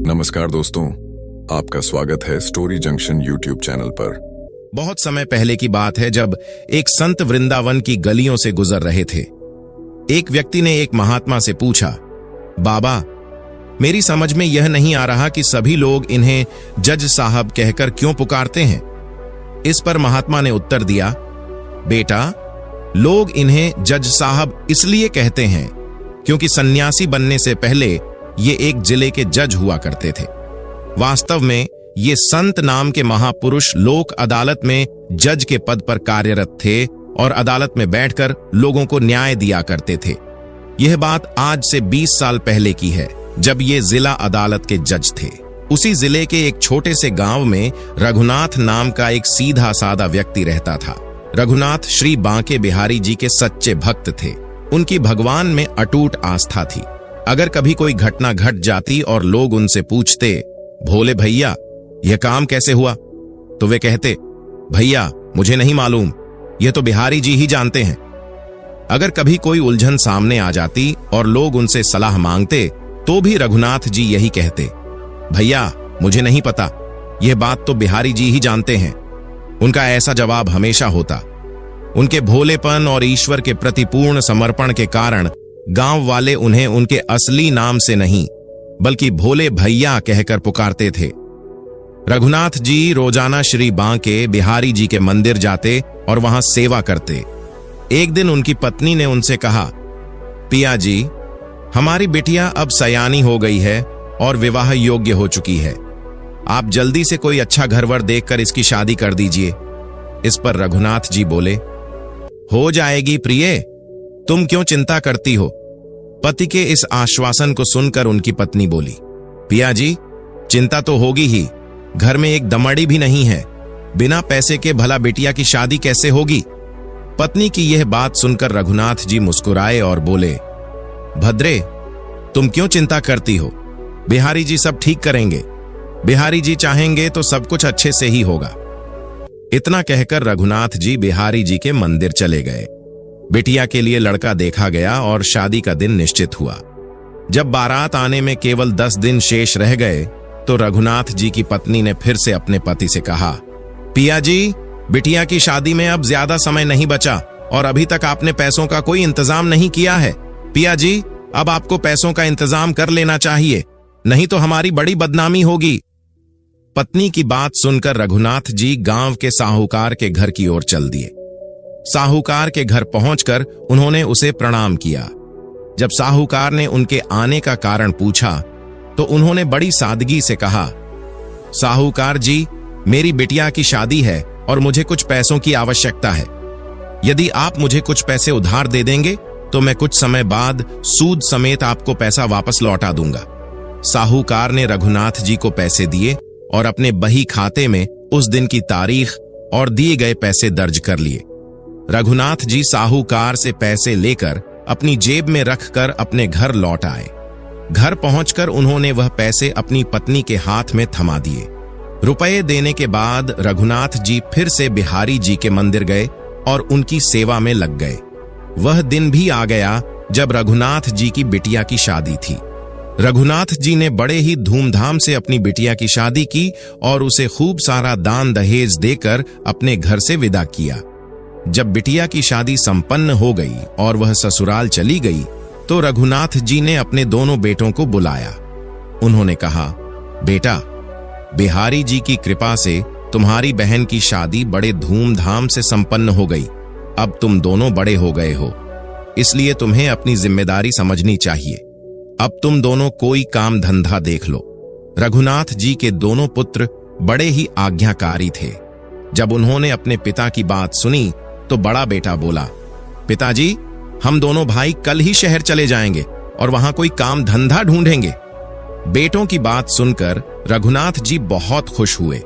नमस्कार दोस्तों, आपका स्वागत है स्टोरी जंक्शन यूट्यूब चैनल पर। बहुत समय पहले की बात है जब एक संत वृंदावन की गलियों से गुजर रहे थे। एक व्यक्ति ने एक महात्मा से पूछा, बाबा, मेरी समझ में यह नहीं आ रहा कि सभी लोग इन्हें जज साहब कहकर क्यों पुकारते हैं। इस पर महात्मा ने उत्तर दिया, बेटा, लोग इन्हें जज साहब इसलिए कहते हैं क्योंकि सन्यासी बनने से पहले ये एक जिले के जज हुआ करते थे। वास्तव में ये संत नाम के महापुरुष लोक अदालत में जज के पद पर कार्यरत थे और अदालत में बैठकर लोगों को न्याय दिया करते थे। यह बात आज से 20 साल पहले की है, जब ये जिला अदालत के जज थे। उसी जिले के एक छोटे से गांव में रघुनाथ नाम का एक सीधा सादा व्यक्ति रहता था। रघुनाथ श्री बांके बिहारी जी के सच्चे भक्त थे। उनकी भगवान में अटूट आस्था थी। अगर कभी कोई घटना घट जाती और लोग उनसे पूछते, भोले भैया यह काम कैसे हुआ, तो वे कहते, भैया मुझे नहीं मालूम, यह तो बिहारी जी ही जानते हैं। अगर कभी कोई उलझन सामने आ जाती और लोग उनसे सलाह मांगते तो भी रघुनाथ जी यही कहते, भैया मुझे नहीं पता, यह बात तो बिहारी जी ही जानते हैं। उनका ऐसा जवाब हमेशा होता। उनके भोलेपन और ईश्वर के प्रति पूर्ण समर्पण के कारण गांव वाले उन्हें उनके असली नाम से नहीं बल्कि भोले भैया कहकर पुकारते थे। रघुनाथ जी रोजाना श्री बांके बिहारी जी के मंदिर जाते और वहां सेवा करते। एक दिन उनकी पत्नी ने उनसे कहा, पिया जी, हमारी बिटिया अब सयानी हो गई है और विवाह योग्य हो चुकी है। आप जल्दी से कोई अच्छा घरवर देखकर इसकी शादी कर दीजिए। इस पर रघुनाथ जी बोले, हो जाएगी प्रिय, तुम क्यों चिंता करती हो। पति के इस आश्वासन को सुनकर उनकी पत्नी बोली, पिया जी, चिंता तो होगी ही, घर में एक दमड़ी भी नहीं है, बिना पैसे के भला बिटिया की शादी कैसे होगी। पत्नी की यह बात सुनकर रघुनाथ जी मुस्कुराए और बोले, भद्रे, तुम क्यों चिंता करती हो, बिहारी जी सब ठीक करेंगे। बिहारी जी चाहेंगे तो सब कुछ अच्छे से ही होगा। इतना कहकर रघुनाथ जी बिहारी जी के मंदिर चले गए। बिटिया के लिए लड़का देखा गया और शादी का दिन निश्चित हुआ। जब बारात आने में केवल 10 दिन शेष रह गए तो रघुनाथ जी की पत्नी ने फिर से अपने पति से कहा, पिया जी, बिटिया की शादी में अब ज्यादा समय नहीं बचा और अभी तक आपने पैसों का कोई इंतजाम नहीं किया है। पिया जी, अब आपको पैसों का इंतजाम कर लेना चाहिए, नहीं तो हमारी बड़ी बदनामी होगी। पत्नी की बात सुनकर रघुनाथ जी गांव के साहूकार के घर की ओर चल दिए। साहूकार के घर पहुंचकर उन्होंने उसे प्रणाम किया। जब साहूकार ने उनके आने का कारण पूछा तो उन्होंने बड़ी सादगी से कहा, साहूकार जी, मेरी बिटिया की शादी है और मुझे कुछ पैसों की आवश्यकता है। यदि आप मुझे कुछ पैसे उधार दे देंगे तो मैं कुछ समय बाद सूद समेत आपको पैसा वापस लौटा दूंगा। साहूकार ने रघुनाथ जी को पैसे दिए और अपने बही खाते में उस दिन की तारीख और दिए गए पैसे दर्ज कर लिए। रघुनाथ जी साहूकार से पैसे लेकर अपनी जेब में रखकर अपने घर लौट आए। घर पहुंचकर उन्होंने वह पैसे अपनी पत्नी के हाथ में थमा दिए। रुपए देने के बाद रघुनाथ जी फिर से बिहारी जी के मंदिर गए और उनकी सेवा में लग गए। वह दिन भी आ गया जब रघुनाथ जी की बिटिया की शादी थी। रघुनाथ जी ने बड़े ही धूमधाम से अपनी बिटिया की शादी की और उसे खूब सारा दान दहेज देकर अपने घर से विदा किया। जब बिटिया की शादी संपन्न हो गई और वह ससुराल चली गई तो रघुनाथ जी ने अपने दोनों बेटों को बुलाया। उन्होंने कहा, बेटा, बिहारी जी की कृपा से तुम्हारी बहन की शादी बड़े धूमधाम से संपन्न हो गई। अब तुम दोनों बड़े हो गए हो, इसलिए तुम्हें अपनी जिम्मेदारी समझनी चाहिए। अब तुम दोनों कोई काम धंधा देख लो। रघुनाथ जी के दोनों पुत्र बड़े ही आज्ञाकारी थे। जब उन्होंने अपने पिता की बात सुनी तो बड़ा बेटा बोला, पिताजी, हम दोनों भाई कल ही शहर चले जाएंगे और वहां कोई काम धंधा ढूंढेंगे। बेटों की बात सुनकर रघुनाथ जी बहुत खुश हुए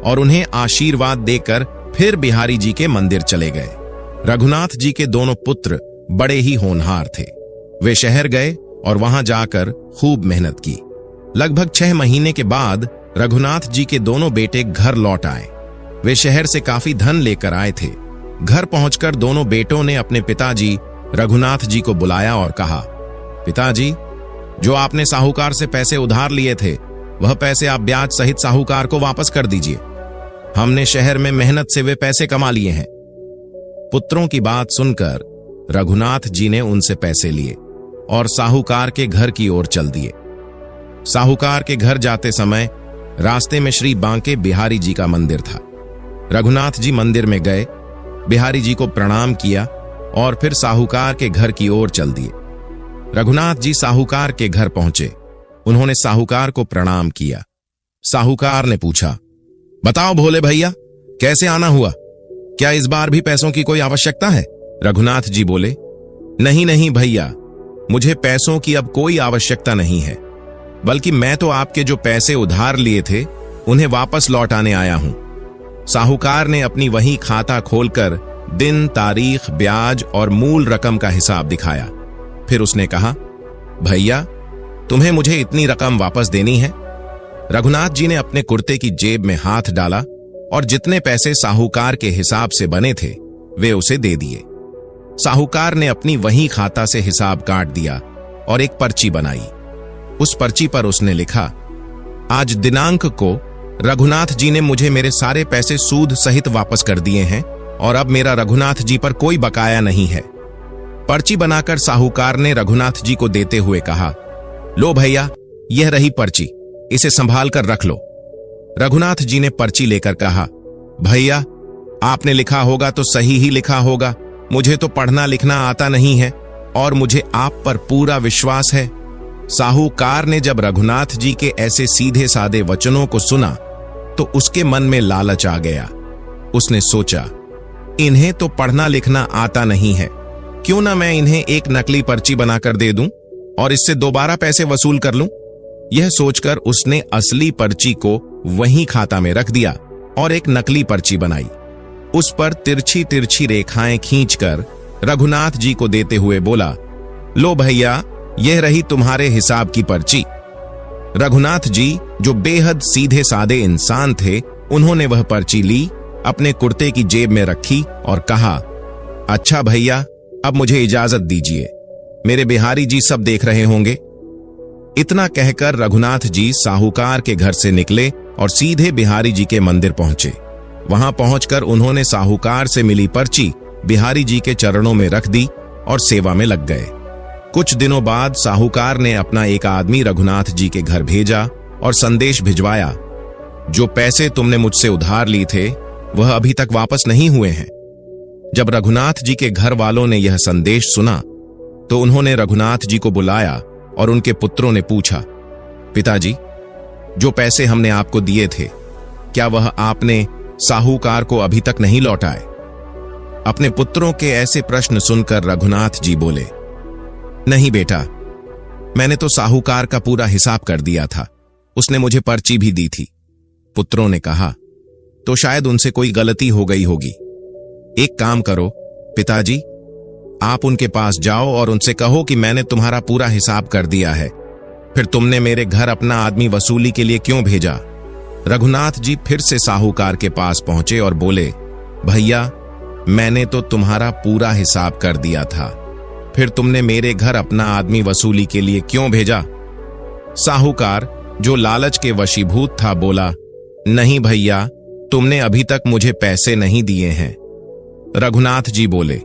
और उन्हें आशीर्वाद देकर फिर बिहारी जी के मंदिर चले गए। रघुनाथ जी के दोनों पुत्र बड़े ही होनहार थे। वे शहर गए और वहां जाकर खूब मेहनत की। लगभग 6 महीने के बाद रघुनाथ जी के दोनों बेटे घर लौट आए। वे शहर से काफी धन लेकर आए थे। घर पहुंचकर दोनों बेटों ने अपने पिताजी रघुनाथ जी को बुलाया और कहा, पिताजी, जो आपने साहूकार से पैसे उधार लिए थे वह पैसे आप ब्याज सहित साहूकार को वापस कर दीजिए। हमने शहर में मेहनत से वे पैसे कमा लिए हैं। पुत्रों की बात सुनकर रघुनाथ जी ने उनसे पैसे लिए और साहूकार के घर की ओर चल दिए। साहूकार के घर जाते समय रास्ते में श्री बांके बिहारी जी का मंदिर था। रघुनाथ जी मंदिर में गए, बिहारी जी को प्रणाम किया और फिर साहूकार के घर की ओर चल दिए। रघुनाथ जी साहूकार के घर पहुंचे। उन्होंने साहूकार को प्रणाम किया। साहूकार ने पूछा, बताओ भोले भैया, कैसे आना हुआ? क्या इस बार भी पैसों की कोई आवश्यकता है? रघुनाथ जी बोले, नहीं नहीं भैया, मुझे पैसों की अब कोई आवश्यकता नहीं है, बल्कि मैं तो आपके जो पैसे उधार लिए थे उन्हें वापस लौटाने आया हूं। साहूकार ने अपनी वही खाता खोलकर दिन, तारीख, ब्याज और मूल रकम का हिसाब दिखाया। फिर उसने कहा, भैया, तुम्हें मुझे इतनी रकम वापस देनी है? रघुनाथ जी ने अपने कुर्ते की जेब में हाथ डाला और जितने पैसे साहूकार के हिसाब से बने थे वे उसे दे दिए। साहूकार ने अपनी वही खाता से हिसाब काट दिया और एक पर्ची बनाई। उस पर्ची पर उसने लिखा, आज दिनांक को रघुनाथ जी ने मुझे मेरे सारे पैसे सूद सहित वापस कर दिए हैं और अब मेरा रघुनाथ जी पर कोई बकाया नहीं है। पर्ची बनाकर साहूकार ने रघुनाथ जी को देते हुए कहा, लो भैया, यह रही पर्ची, इसे संभाल कर रख लो। रघुनाथ जी ने पर्ची लेकर कहा, भैया, आपने लिखा होगा तो सही ही लिखा होगा, मुझे तो पढ़ना लिखना आता नहीं है और मुझे आप पर पूरा विश्वास है। साहूकार ने जब रघुनाथ जी के ऐसे सीधे सादे वचनों को सुना तो उसके मन में लालच आ गया। उसने सोचा, इन्हें तो पढ़ना लिखना आता नहीं है, क्यों ना मैं इन्हें एक नकली पर्ची बनाकर दे दूं और इससे दोबारा पैसे वसूल कर लूं। यह सोचकर उसने असली पर्ची को वहीं खाता में रख दिया और एक नकली पर्ची बनाई। उस पर तिरछी तिरछी रेखाएं खींचकर रघुनाथ जी को देते हुए बोला, लो भैया, यह रही तुम्हारे हिसाब की पर्ची। रघुनाथ जी, जो बेहद सीधे सादे इंसान थे, उन्होंने वह पर्ची ली, अपने कुर्ते की जेब में रखी और कहा, अच्छा भैया, अब मुझे इजाजत दीजिए, मेरे बिहारी जी सब देख रहे होंगे। इतना कहकर रघुनाथ जी साहूकार के घर से निकले और सीधे बिहारी जी के मंदिर पहुंचे। वहां पहुंचकर उन्होंने साहूकार से मिली पर्ची बिहारी जी के चरणों में रख दी और सेवा में लग गए। कुछ दिनों बाद साहूकार ने अपना एक आदमी रघुनाथ जी के घर भेजा और संदेश भिजवाया, जो पैसे तुमने मुझसे उधार लिए थे वह अभी तक वापस नहीं हुए हैं। जब रघुनाथ जी के घर वालों ने यह संदेश सुना तो उन्होंने रघुनाथ जी को बुलाया और उनके पुत्रों ने पूछा, पिताजी, जो पैसे हमने आपको दिए थे, क्या वह आपने साहूकार को अभी तक नहीं लौटाए? अपने पुत्रों के ऐसे प्रश्न सुनकर रघुनाथ जी बोले, नहीं बेटा, मैंने तो साहूकार का पूरा हिसाब कर दिया था, उसने मुझे पर्ची भी दी थी। पुत्रों ने कहा, तो शायद उनसे कोई गलती हो गई होगी। एक काम करो पिताजी, आप उनके पास जाओ और उनसे कहो कि मैंने तुम्हारा पूरा हिसाब कर दिया है, फिर तुमने मेरे घर अपना आदमी वसूली के लिए क्यों भेजा? रघुनाथ जी फिर से साहूकार के पास पहुंचे और बोले, भैया, मैंने तो तुम्हारा पूरा हिसाब कर दिया था, फिर तुमने मेरे घर अपना आदमी वसूली के लिए क्यों भेजा? साहूकार, जो लालच के वशीभूत था, बोला, नहीं भैया, तुमने अभी तक मुझे पैसे नहीं दिए हैं। रघुनाथ जी बोले,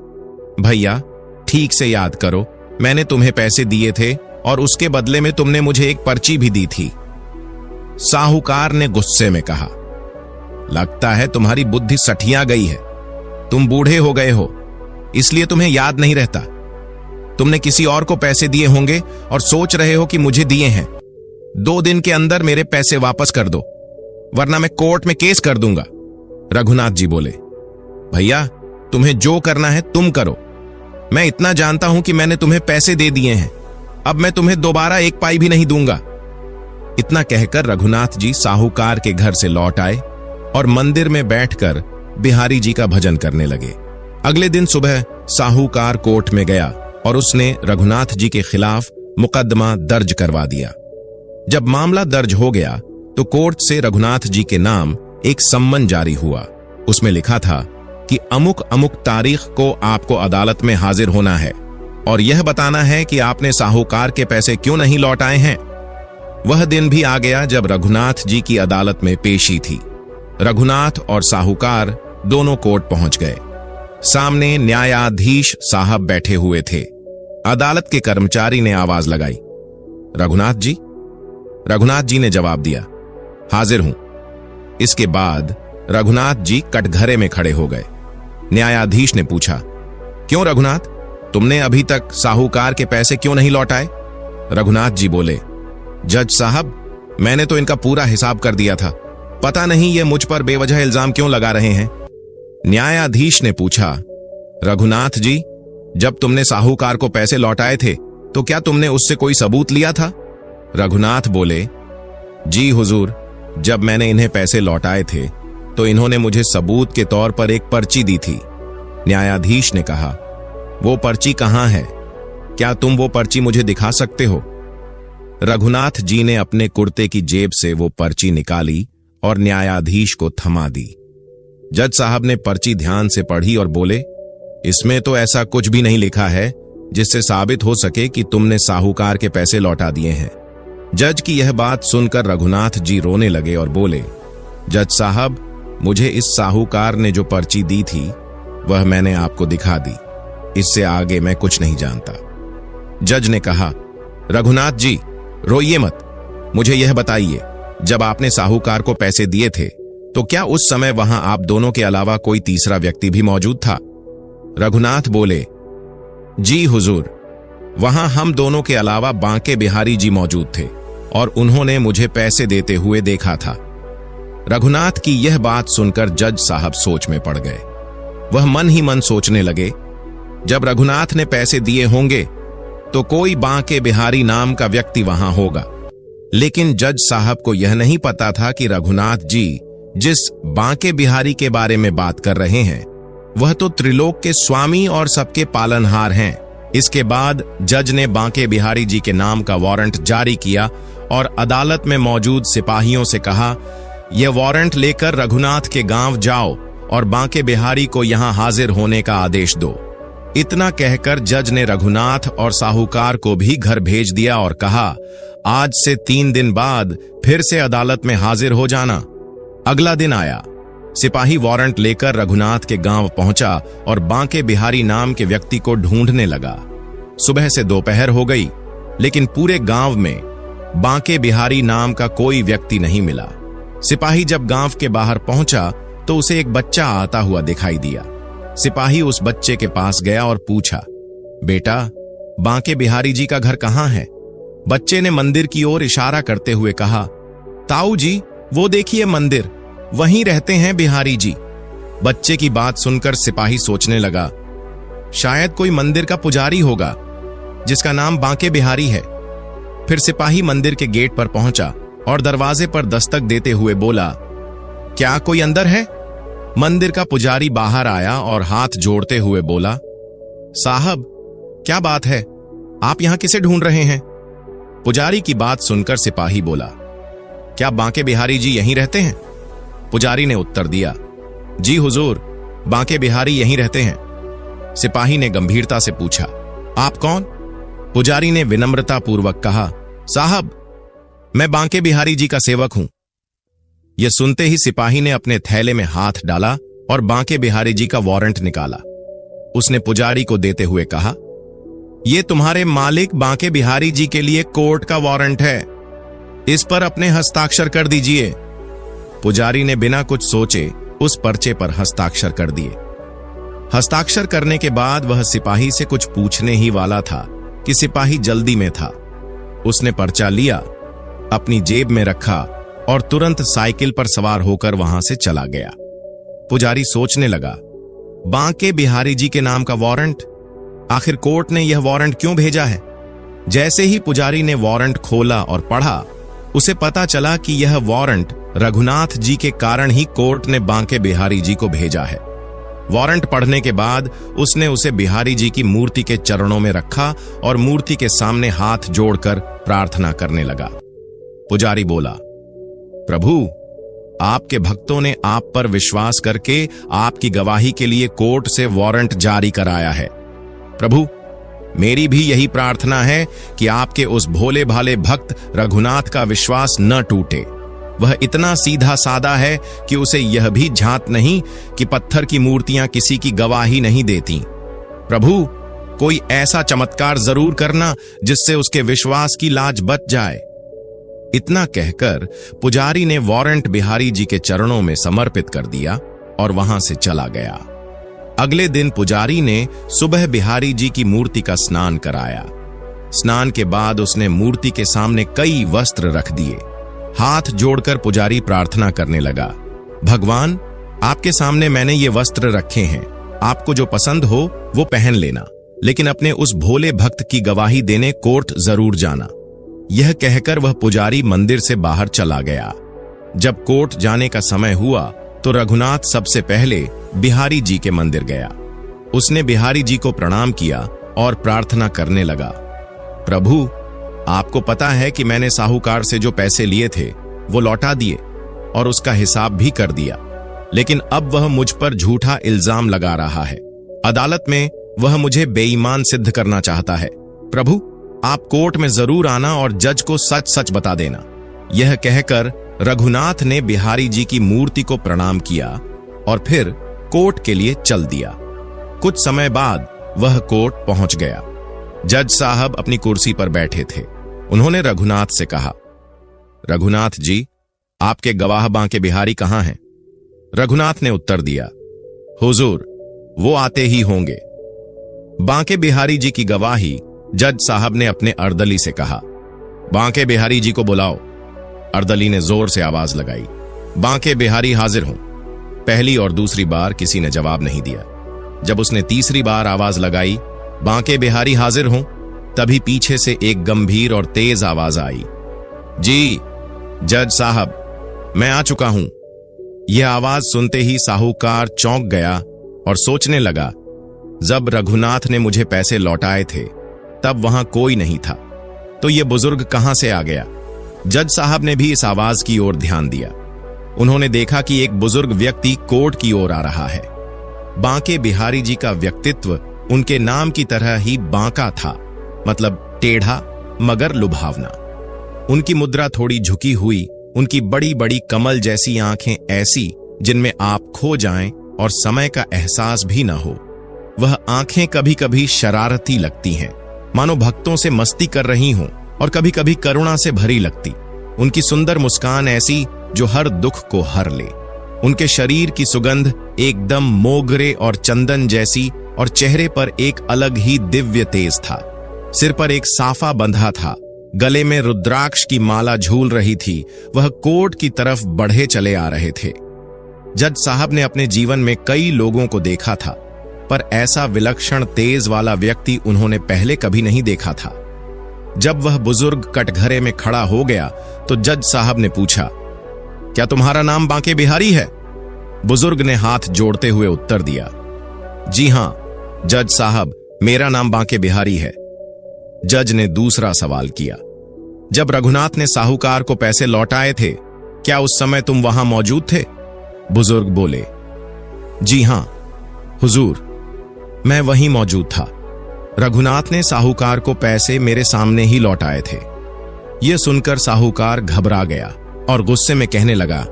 भैया, ठीक से याद करो, मैंने तुम्हें पैसे दिए थे और उसके बदले में तुमने मुझे एक पर्ची भी दी थी। साहूकार ने गुस्से में कहा, लगता है तुम्हारी बुद्धि सठिया गई है, तुम बूढ़े हो गए हो, इसलिए तुम्हें याद नहीं रहता। तुमने किसी और को पैसे दिए होंगे और सोच रहे हो कि मुझे दिए हैं। 2 दिन के अंदर मेरे पैसे वापस कर दो, वरना मैं कोर्ट में केस कर दूंगा। रघुनाथ जी बोले, भैया, तुम्हें जो करना है तुम करो, मैं इतना जानता हूं कि मैंने तुम्हें पैसे दे दिए हैं, अब मैं तुम्हें दोबारा एक पाई भी नहीं दूंगा। इतना कहकर रघुनाथ जी साहूकार के घर से लौट आए और मंदिर में बैठकर बिहारी जी का भजन करने लगे। अगले दिन सुबह साहूकार कोर्ट में गया और उसने रघुनाथ जी के खिलाफ मुकदमा दर्ज करवा दिया। जब मामला दर्ज हो गया तो कोर्ट से रघुनाथ जी के नाम एक सम्मन जारी हुआ। उसमें लिखा था कि अमुक अमुक तारीख को आपको अदालत में हाजिर होना है और यह बताना है कि आपने साहूकार के पैसे क्यों नहीं लौटाए हैं। वह दिन भी आ गया जब रघुनाथ जी की अदालत में पेशी थी। रघुनाथ और साहूकार दोनों कोर्ट पहुंच गए। सामने न्यायाधीश साहब बैठे हुए थे। अदालत के कर्मचारी ने आवाज लगाई, रघुनाथ जी। रघुनाथ जी ने जवाब दिया, हाजिर हूं। इसके बाद रघुनाथ जी कटघरे में खड़े हो गए। न्यायाधीश ने पूछा, क्यों रघुनाथ, तुमने अभी तक साहूकार के पैसे क्यों नहीं लौटाए? रघुनाथ जी बोले, जज साहब, मैंने तो इनका पूरा हिसाब कर दिया था, पता नहीं ये मुझ पर बेवजह इल्जाम क्यों लगा रहे हैं। न्यायाधीश ने पूछा, रघुनाथ जी, जब तुमने साहूकार को पैसे लौटाए थे तो क्या तुमने उससे कोई सबूत लिया था? रघुनाथ बोले, जी हुजूर, जब मैंने इन्हें पैसे लौटाए थे तो इन्होंने मुझे सबूत के तौर पर एक पर्ची दी थी। न्यायाधीश ने कहा, वो पर्ची कहां है? क्या तुम वो पर्ची मुझे दिखा सकते हो? रघुनाथ जी ने अपने कुर्ते की जेब से वो पर्ची निकाली और न्यायाधीश को थमा दी। जज साहब ने पर्ची ध्यान से पढ़ी और बोले, इसमें तो ऐसा कुछ भी नहीं लिखा है जिससे साबित हो सके कि तुमने साहूकार के पैसे लौटा दिए हैं। जज की यह बात सुनकर रघुनाथ जी रोने लगे और बोले, जज साहब, मुझे इस साहूकार ने जो पर्ची दी थी वह मैंने आपको दिखा दी, इससे आगे मैं कुछ नहीं जानता। जज ने कहा, रघुनाथ जी, रोइए मत, मुझे यह बताइए, जब आपने साहूकार को पैसे दिए थे तो क्या उस समय वहां आप दोनों के अलावा कोई तीसरा व्यक्ति भी मौजूद था? रघुनाथ बोले, जी हुजूर, वहां हम दोनों के अलावा बांके बिहारी जी मौजूद थे और उन्होंने मुझे पैसे देते हुए देखा था। रघुनाथ की यह बात सुनकर जज साहब सोच में पड़ गए। वह मन ही मन सोचने लगे, जब रघुनाथ ने पैसे दिए होंगे तो कोई बांके बिहारी नाम का व्यक्ति वहां होगा। लेकिन जज साहब को यह नहीं पता था कि रघुनाथ जी जिस बांके बिहारी के बारे में बात कर रहे हैं वह तो त्रिलोक के स्वामी और सबके पालनहार हैं। इसके बाद जज ने बांके बिहारी जी के नाम का वारंट जारी किया और अदालत में मौजूद सिपाहियों से कहा, यह वारंट लेकर रघुनाथ के गांव जाओ और बांके बिहारी को यहां हाजिर होने का आदेश दो। इतना कहकर जज ने रघुनाथ और साहूकार को भी घर भेज दिया और कहा, आज से 3 दिन बाद फिर से अदालत में हाजिर हो जाना। अगला दिन आया। सिपाही वारंट लेकर रघुनाथ के गांव पहुंचा और बांके बिहारी नाम के व्यक्ति को ढूंढने लगा। सुबह से दोपहर हो गई, लेकिन पूरे गांव में बांके बिहारी नाम का कोई व्यक्ति नहीं मिला। सिपाही जब गांव के बाहर पहुंचा तो उसे एक बच्चा आता हुआ दिखाई दिया। सिपाही उस बच्चे के पास गया और पूछा, बेटा, बांके बिहारी जी का घर कहां है? बच्चे ने मंदिर की ओर इशारा करते हुए कहा, ताऊ जी, वो देखिए मंदिर, वहीं रहते हैं बिहारी जी। बच्चे की बात सुनकर सिपाही सोचने लगा, शायद कोई मंदिर का पुजारी होगा जिसका नाम बांके बिहारी है। फिर सिपाही मंदिर के गेट पर पहुंचा और दरवाजे पर दस्तक देते हुए बोला, क्या कोई अंदर है? मंदिर का पुजारी बाहर आया और हाथ जोड़ते हुए बोला, साहब, क्या बात है, आप यहां किसे ढूंढ रहे हैं? पुजारी की बात सुनकर सिपाही बोला, क्या बांके बिहारी जी यहीं रहते हैं? पुजारी ने उत्तर दिया, जी हुजूर, बांके बिहारी यहीं रहते हैं। सिपाही ने गंभीरता से पूछा, आप कौन? पुजारी ने विनम्रता पूर्वक कहा, साहब, मैं बांके बिहारी जी का सेवक हूं। यह सुनते ही सिपाही ने अपने थैले में हाथ डाला और बांके बिहारी जी का वारंट निकाला। उसने पुजारी को देते हुए कहा, यह तुम्हारे मालिक बांके बिहारी जी के लिए कोर्ट का वारंट है, इस पर अपने हस्ताक्षर कर दीजिए। पुजारी ने बिना कुछ सोचे उस पर्चे पर हस्ताक्षर कर दिए। हस्ताक्षर करने के बाद वह सिपाही से कुछ पूछने ही वाला था कि सिपाही जल्दी में था। उसने पर्चा लिया, अपनी जेब में रखा और तुरंत साइकिल पर सवार होकर वहां से चला गया। पुजारी सोचने लगा, बांके बिहारी जी के नाम का वारंट, आखिर कोर्ट ने यह वारंट क्यों भेजा है? जैसे ही पुजारी ने वारंट खोला और पढ़ा, उसे पता चला कि यह वारंट रघुनाथ जी के कारण ही कोर्ट ने बांके बिहारी जी को भेजा है। वारंट पढ़ने के बाद उसने उसे बिहारी जी की मूर्ति के चरणों में रखा और मूर्ति के सामने हाथ जोड़कर प्रार्थना करने लगा। पुजारी बोला, प्रभु, आपके भक्तों ने आप पर विश्वास करके आपकी गवाही के लिए कोर्ट से वारंट जारी कराया है। प्रभु, मेरी भी यही प्रार्थना है कि आपके उस भोले भाले भक्त रघुनाथ का विश्वास न टूटे। वह इतना सीधा सादा है कि उसे यह भी झांत नहीं कि पत्थर की मूर्तियां किसी की गवाही नहीं देती। प्रभु, कोई ऐसा चमत्कार जरूर करना जिससे उसके विश्वास की लाज बच जाए। इतना कहकर पुजारी ने वारंट बिहारी जी के चरणों में समर्पित कर दिया और वहां से चला गया। अगले दिन पुजारी ने सुबह बिहारी जी की मूर्ति का स्नान कराया। स्नान के बाद उसने मूर्ति के सामने कई वस्त्र रख दिए। हाथ जोड़कर पुजारी प्रार्थना करने लगा, भगवान, आपके सामने मैंने ये वस्त्र रखे हैं, आपको जो पसंद हो वो पहन लेना, लेकिन अपने उस भोले भक्त की गवाही देने कोर्ट जरूर जाना। यह कहकर वह पुजारी मंदिर से बाहर चला गया। जब कोर्ट जाने का समय हुआ तो रघुनाथ सबसे पहले बिहारी जी के मंदिर गया। उसने बिहारी जी को प्रणाम किया और प्रार्थना करने लगा, प्रभु, आपको पता है कि मैंने साहूकार से जो पैसे लिए थे वो लौटा दिए और उसका हिसाब भी कर दिया, लेकिन अब वह मुझ पर झूठा इल्जाम लगा रहा है। अदालत में वह मुझे बेईमान सिद्ध करना चाहता है। प्रभु, आप कोर्ट में जरूर आना और जज को सच सच बता देना। यह कहकर रघुनाथ ने बिहारी जी की मूर्ति को प्रणाम किया और फिर कोर्ट के लिए चल दिया। कुछ समय बाद वह कोर्ट पहुंच गया। जज साहब अपनी कुर्सी पर बैठे थे। उन्होंने रघुनाथ से कहा, रघुनाथ जी, आपके गवाह बांके बिहारी कहां हैं? रघुनाथ ने उत्तर दिया, हुजूर, वो आते ही होंगे। बांके बिहारी जी की गवाही जज साहब ने अपने अर्दली से कहा, बांके बिहारी जी को बुलाओ। अर्दली ने जोर से आवाज लगाई, बांके बिहारी हाजिर हों। पहली और दूसरी बार किसी ने जवाब नहीं दिया। जब उसने तीसरी बार आवाज लगाई, बांके बिहारी हाजिर हों, तभी पीछे से एक गंभीर और तेज आवाज आई, जी जज साहब, मैं आ चुका हूं। यह आवाज सुनते ही साहूकार चौंक गया और सोचने लगा, जब रघुनाथ ने मुझे पैसे लौटाए थे तब वहां कोई नहीं था, तो यह बुजुर्ग कहां से आ गया? जज साहब ने भी इस आवाज की ओर ध्यान दिया। उन्होंने देखा कि एक बुजुर्ग व्यक्ति कोर्ट की ओर आ रहा है। बांके बिहारी जी का व्यक्तित्व उनके नाम की तरह ही बांका था, मतलब टेढ़ा मगर लुभावना। उनकी मुद्रा थोड़ी झुकी हुई, उनकी बड़ी बड़ी कमल जैसी आंखें ऐसी जिनमें आप खो जाएं और समय का एहसास भी न हो। वह आंखें कभी कभी शरारती लगती हैं, मानो भक्तों से मस्ती कर रही हों, और कभी कभी करुणा से भरी लगती। उनकी सुंदर मुस्कान ऐसी जो हर दुख को हर ले। उनके शरीर की सुगंध एकदम मोगरे और चंदन जैसी, और चेहरे पर एक अलग ही दिव्य तेज था। सिर पर एक साफा बंधा था, गले में रुद्राक्ष की माला झूल रही थी। वह कोर्ट की तरफ बढ़े चले आ रहे थे। जज साहब ने अपने जीवन में कई लोगों को देखा था, पर ऐसा विलक्षण तेज वाला व्यक्ति उन्होंने पहले कभी नहीं देखा था। जब वह बुजुर्ग कटघरे में खड़ा हो गया तो जज साहब ने पूछा, क्या तुम्हारा नाम बांके बिहारी है? बुजुर्ग ने हाथ जोड़ते हुए उत्तर दिया, जी हां जज साहब, मेरा नाम बांके बिहारी है। जज ने दूसरा सवाल किया, जब रघुनाथ ने साहूकार को पैसे लौटाए थे, क्या उस समय तुम वहां मौजूद थे? बुजुर्ग बोले, जी हां हुजूर, मैं वहीं मौजूद था। रघुनाथ ने साहूकार को पैसे मेरे सामने ही लौटाए थे। यह सुनकर साहूकार घबरा गया और गुस्से में कहने लगा,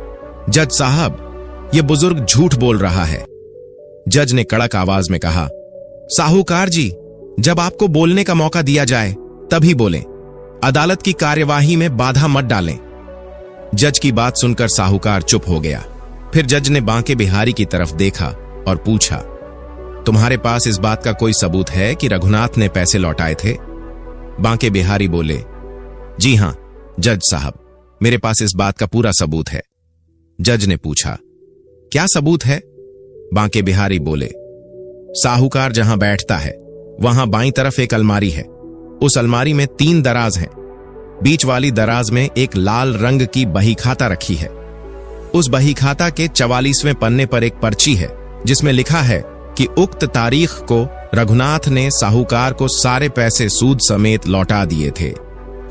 जज साहब, यह बुजुर्ग झूठ बोल रहा है। जज ने कड़क आवाज में कहा, साहूकार जी, जब आपको बोलने का मौका दिया जाए तभी बोलें, अदालत की कार्यवाही में बाधा मत डालें। जज की बात सुनकर साहूकार चुप हो गया। फिर जज ने बांके बिहारी की तरफ देखा और पूछा, तुम्हारे पास इस बात का कोई सबूत है कि रघुनाथ ने पैसे लौटाए थे? बांके बिहारी बोले, जी हां जज साहब, मेरे पास इस बात का पूरा सबूत है। जज ने पूछा, क्या सबूत है? बांके बिहारी बोले, साहूकार जहां बैठता है वहां बाईं तरफ एक अलमारी है। उस अलमारी में 3 दराज हैं। बीच वाली दराज में एक लाल रंग की बही खाता रखी है। उस बही खाता के 44वें पन्ने पर एक पर्ची है जिसमें लिखा है कि उक्त तारीख को रघुनाथ ने साहूकार को सारे पैसे सूद समेत लौटा दिए थे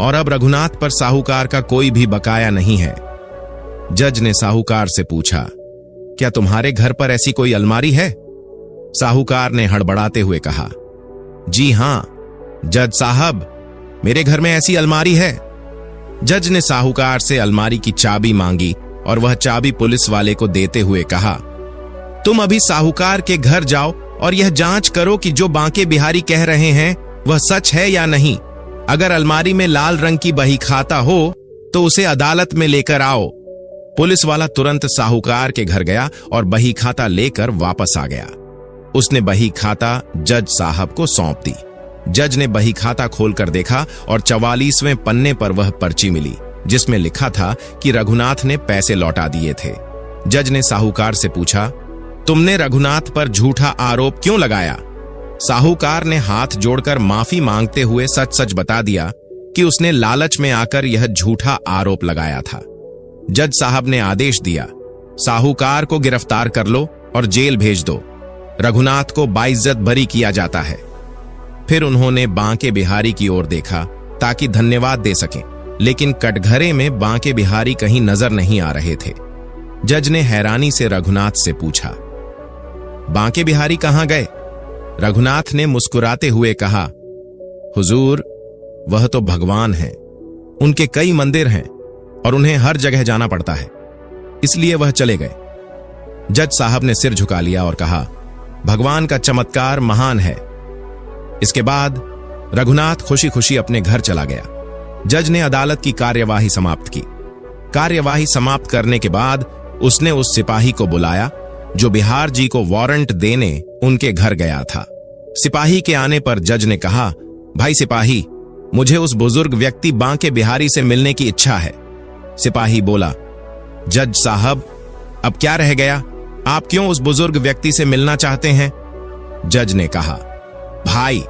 और अब रघुनाथ पर साहूकार का कोई भी बकाया नहीं है। जज ने साहूकार से पूछा, क्या तुम्हारे घर पर ऐसी कोई अलमारी है? साहूकार ने हड़बड़ाते हुए कहा, जी हां, जज साहब, मेरे घर में ऐसी अलमारी है। जज ने साहूकार से अलमारी की चाबी मांगी और वह चाबी पुलिस वाले को देते हुए कहा, तुम अभी साहूकार के घर जाओ और यह जांच करो कि जो बांके बिहारी कह रहे हैं वह सच है या नहीं। अगर अलमारी में लाल रंग की बही खाता हो तो उसे अदालत में लेकर आओ। पुलिस वाला तुरंत साहूकार के घर गया और बही खाता लेकर वापस आ गया। उसने बही खाता जज साहब को सौंप दी। जज ने बही खाता खोलकर देखा और 44वें पन्ने पर वह पर्ची मिली जिसमें लिखा था कि रघुनाथ ने पैसे लौटा दिए थे। जज ने साहूकार से पूछा, तुमने रघुनाथ पर झूठा आरोप क्यों लगाया? साहूकार ने हाथ जोड़कर माफी मांगते हुए सच सच बता दिया कि उसने लालच में आकर यह झूठा आरोप लगाया था। जज साहब ने आदेश दिया, साहूकार को गिरफ्तार कर लो और जेल भेज दो। रघुनाथ को बाइज्जत बरी किया जाता है। फिर उन्होंने बांके बिहारी की ओर देखा ताकि धन्यवाद दे सकें, लेकिन कटघरे में बांके बिहारी कहीं नजर नहीं आ रहे थे। जज ने हैरानी से रघुनाथ से पूछा, बांके बिहारी कहां गए? रघुनाथ ने मुस्कुराते हुए कहा, हुजूर, वह तो भगवान हैं। उनके कई मंदिर हैं और उन्हें हर जगह जाना पड़ता है, इसलिए वह चले गए। जज साहब ने सिर झुका लिया और कहा, भगवान का चमत्कार महान है। इसके बाद रघुनाथ खुशी खुशी अपने घर चला गया। जज ने अदालत की कार्यवाही समाप्त की। कार्यवाही समाप्त करने के बाद उसने उस सिपाही को बुलाया जो बिहार जी को वारंट देने उनके घर गया था। सिपाही के आने पर जज ने कहा, भाई सिपाही, मुझे उस बुजुर्ग व्यक्ति बांके बिहारी से मिलने की इच्छा है। सिपाही बोला, जज साहब, अब क्या रह गया? आप क्यों उस बुजुर्ग व्यक्ति से मिलना चाहते हैं? जज ने कहा, भाई,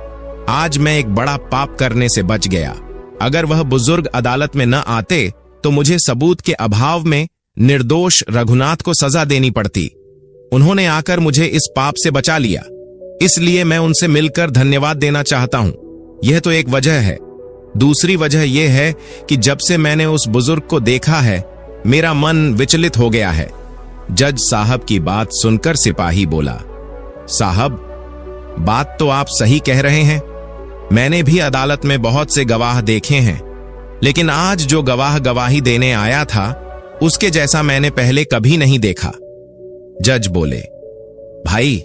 आज मैं एक बड़ा पाप करने से बच गया। अगर वह बुजुर्ग अदालत में न आते तो मुझे सबूत के अभाव में निर्दोष रघुनाथ को सजा देनी पड़ती। उन्होंने आकर मुझे इस पाप से बचा लिया, इसलिए मैं उनसे मिलकर धन्यवाद देना चाहता हूं। यह तो एक वजह है। दूसरी वजह यह है कि जब से मैंने उस बुजुर्ग को देखा है, मेरा मन विचलित हो गया है। जज साहब की बात सुनकर सिपाही बोला, साहब, बात तो आप सही कह रहे हैं। मैंने भी अदालत में बहुत से गवाह देखे हैं, लेकिन आज जो गवाह गवाही देने आया था उसके जैसा मैंने पहले कभी नहीं देखा। जज बोले, भाई,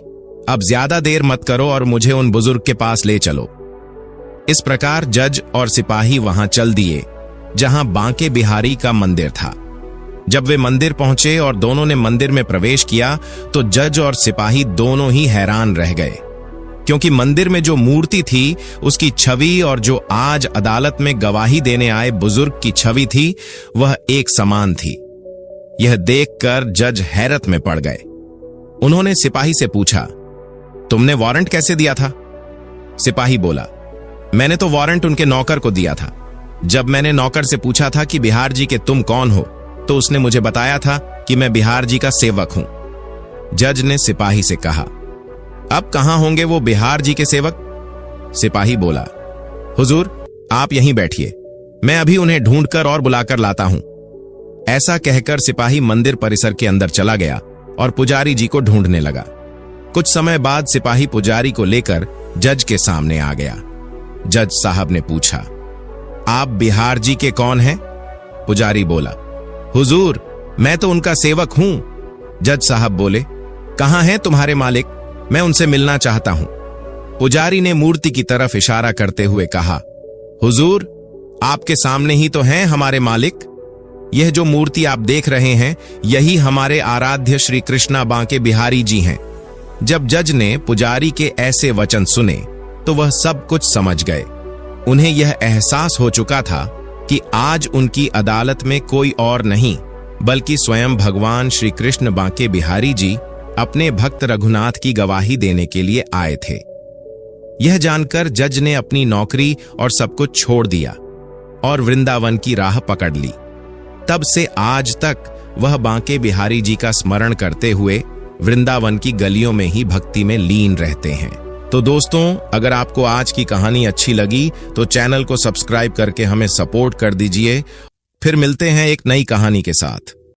अब ज्यादा देर मत करो और मुझे उन बुजुर्ग के पास ले चलो। इस प्रकार जज और सिपाही वहां चल दिए जहां बांके बिहारी का मंदिर था। जब वे मंदिर पहुंचे और दोनों ने मंदिर में प्रवेश किया तो जज और सिपाही दोनों ही हैरान रह गए, क्योंकि मंदिर में जो मूर्ति थी उसकी छवि और जो आज अदालत में गवाही देने आए बुजुर्ग की छवि थी वह एक समान थी। यह देखकर जज हैरत में पड़ गए। उन्होंने सिपाही से पूछा, तुमने वारंट कैसे दिया था? सिपाही बोला, मैंने तो वारंट उनके नौकर को दिया था। जब मैंने नौकर से पूछा था कि बिहार जी के तुम कौन हो, तो उसने मुझे बताया था कि मैं बिहार जी का सेवक हूं। जज ने सिपाही से कहा, अब कहां होंगे वो बिहार जी के सेवक? सिपाही बोला, हुजूर, आप यहीं बैठिए, मैं अभी उन्हें ढूंढकर और बुलाकर लाता हूं। ऐसा कहकर सिपाही मंदिर परिसर के अंदर चला गया और पुजारी जी को ढूंढने लगा। कुछ समय बाद सिपाही पुजारी को लेकर जज के सामने आ गया। जज साहब ने पूछा, आप बिहार जी के कौन हैं? पुजारी बोला, हुजूर, मैं तो उनका सेवक हूं। जज साहब बोले, कहां हैं तुम्हारे मालिक? मैं उनसे मिलना चाहता हूं। पुजारी ने मूर्ति की तरफ इशारा करते हुए कहा, हुजूर, आपके सामने ही तो हैं हमारे मालिक। यह जो मूर्ति आप देख रहे हैं यही हमारे आराध्य श्री कृष्णा बांके बिहारी जी हैं। जब जज ने पुजारी के ऐसे वचन सुने तो वह सब कुछ समझ गए। उन्हें यह एहसास हो चुका था कि आज उनकी अदालत में कोई और नहीं बल्कि स्वयं भगवान श्री कृष्ण बांके बिहारी जी अपने भक्त रघुनाथ की गवाही देने के लिए आए थे। यह जानकर जज ने अपनी नौकरी और सब कुछ छोड़ दिया और वृंदावन की राह पकड़ ली। तब से आज तक वह बांके बिहारी जी का स्मरण करते हुए वृंदावन की गलियों में ही भक्ति में लीन रहते हैं। तो दोस्तों, अगर आपको आज की कहानी अच्छी लगी तो चैनल को सब्सक्राइब करके हमें सपोर्ट कर दीजिए। फिर मिलते हैं एक नई कहानी के साथ।